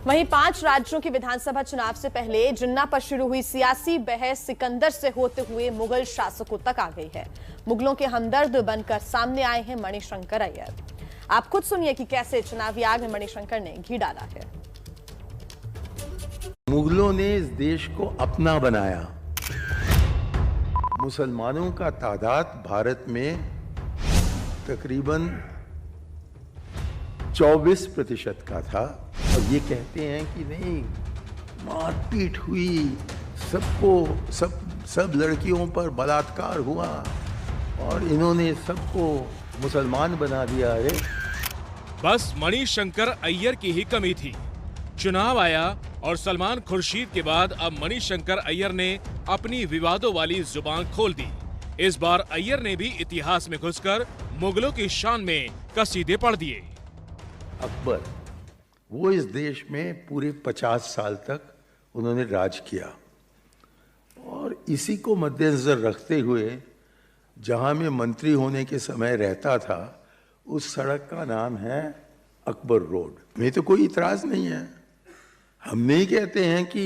वहीं 5 राज्यों के विधानसभा चुनाव से पहले जिन्ना पर शुरू हुई सियासी बहस सिकंदर से होते हुए मुगल शासकों तक आ गई है। मुगलों के हमदर्द बनकर सामने आए हैं मणिशंकर अय्यर। आप खुद सुनिए कि कैसे चुनावी आग में मणिशंकर ने घी डाला है। मुगलों ने इस देश को अपना बनाया। मुसलमानों का तादाद भारत में तकरीबन 24% का था और ये कहते हैं कि नहीं, मारपीट हुई, सब लड़कियों पर बलात्कार हुआ और इन्होंने सबको मुसलमान बना दिया। अरे बस मणिशंकर अय्यर की ही कमी थी। चुनाव आया और सलमान खुर्शीद के बाद अब मणिशंकर अय्यर ने अपनी विवादों वाली जुबान खोल दी। इस बार अय्यर ने भी इतिहास में घुसकर मुगलों की शान में कसीदे पढ़ दिए। अकबर, वो इस देश में पूरे 50 साल तक उन्होंने राज किया और इसी को मद्देनजर रखते हुए जहां मैं मंत्री होने के समय रहता था, उस सड़क का नाम है अकबर रोड। में तो कोई इतराज नहीं है। हम नहीं कहते हैं कि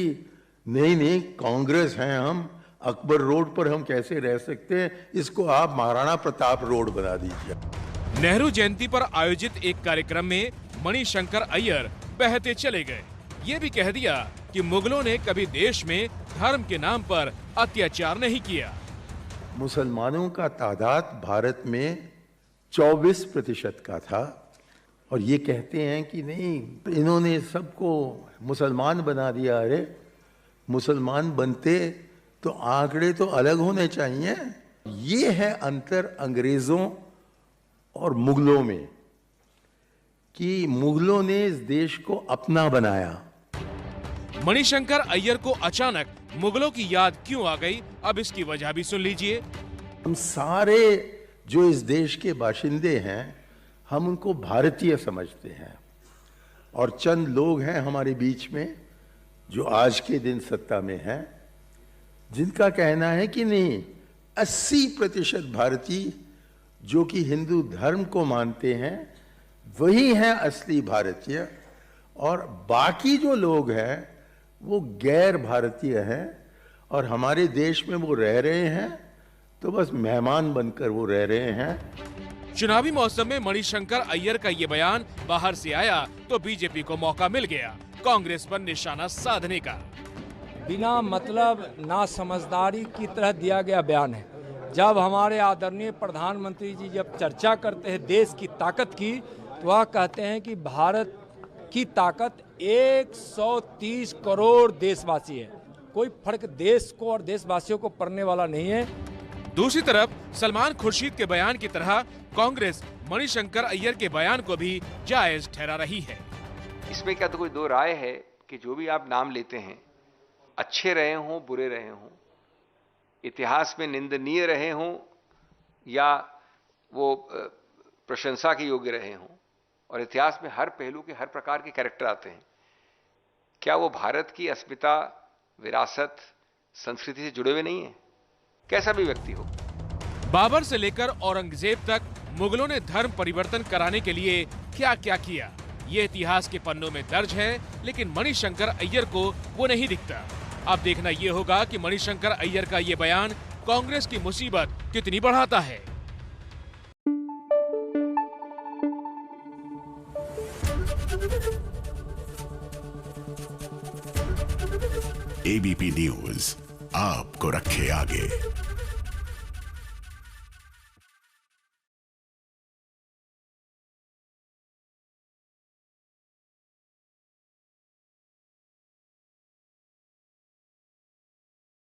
नहीं कांग्रेस हैं हम, अकबर रोड पर हम कैसे रह सकते हैं, इसको आप महाराणा प्रताप रोड बना दीजिए। नेहरू जयंती पर आयोजित एक कार्यक्रम में मणिशंकर अय्यर बहते चले गए। ये भी कह दिया कि मुगलों ने कभी देश में धर्म के नाम पर अत्याचार नहीं किया। मुसलमानों का तादाद भारत में 24% का था और ये कहते हैं कि नहीं, इन्होंने सबको मुसलमान बना दिया। अरे मुसलमान बनते तो आंकड़े तो अलग होने चाहिए। ये है अंतर अंग्रेजों और मुगलों में कि मुगलों ने इस देश को अपना बनाया। मणिशंकर अय्यर को अचानक मुगलों की याद क्यों आ गई, अब इसकी वजह भी सुन लीजिए। हम सारे जो इस देश के बाशिंदे हैं, हम उनको भारतीय समझते हैं और चंद लोग हैं हमारे बीच में जो आज के दिन सत्ता में हैं, जिनका कहना है कि नहीं, 80% भारतीय जो कि हिंदू धर्म को मानते हैं वही हैं असली भारतीय और बाकी जो लोग हैं वो गैर भारतीय हैं और हमारे देश में वो रह रहे हैं तो बस मेहमान बनकर वो रह रहे हैं। चुनावी मौसम में मणिशंकर अय्यर का ये बयान बाहर से आया तो बीजेपी को मौका मिल गया कांग्रेस पर निशाना साधने का। बिना मतलब ना समझदारी की तरह दिया गया बयान है। जब हमारे आदरणीय प्रधानमंत्री जी जब चर्चा करते हैं देश की ताकत की, तो वह कहते हैं कि भारत की ताकत 130 करोड़ देशवासी है। कोई फर्क देश को और देशवासियों को पड़ने वाला नहीं है। दूसरी तरफ सलमान खुर्शीद के बयान की तरह कांग्रेस मणिशंकर अय्यर के बयान को भी जायज ठहरा रही है। इसमें क्या तो कोई दो राय है कि जो भी आप नाम लेते हैं, अच्छे रहे हों बुरे रहे हों, इतिहास में निंदनीय रहे हों या वो प्रशंसा के योग्य रहे हों, और इतिहास में हर पहलू के हर प्रकार के कैरेक्टर आते हैं, क्या वो भारत की अस्मिता, विरासत, संस्कृति से जुड़े हुए नहीं है? कैसा भी व्यक्ति हो। बाबर से लेकर औरंगजेब तक मुगलों ने धर्म परिवर्तन कराने के लिए क्या क्या किया, ये इतिहास के पन्नों में दर्ज है, लेकिन मणिशंकर अय्यर को वो नहीं दिखता। अब देखना ये होगा कि मणिशंकर अय्यर का ये बयान कांग्रेस की मुसीबत कितनी बढ़ाता है। एबीपी न्यूज आपको रखे आगे।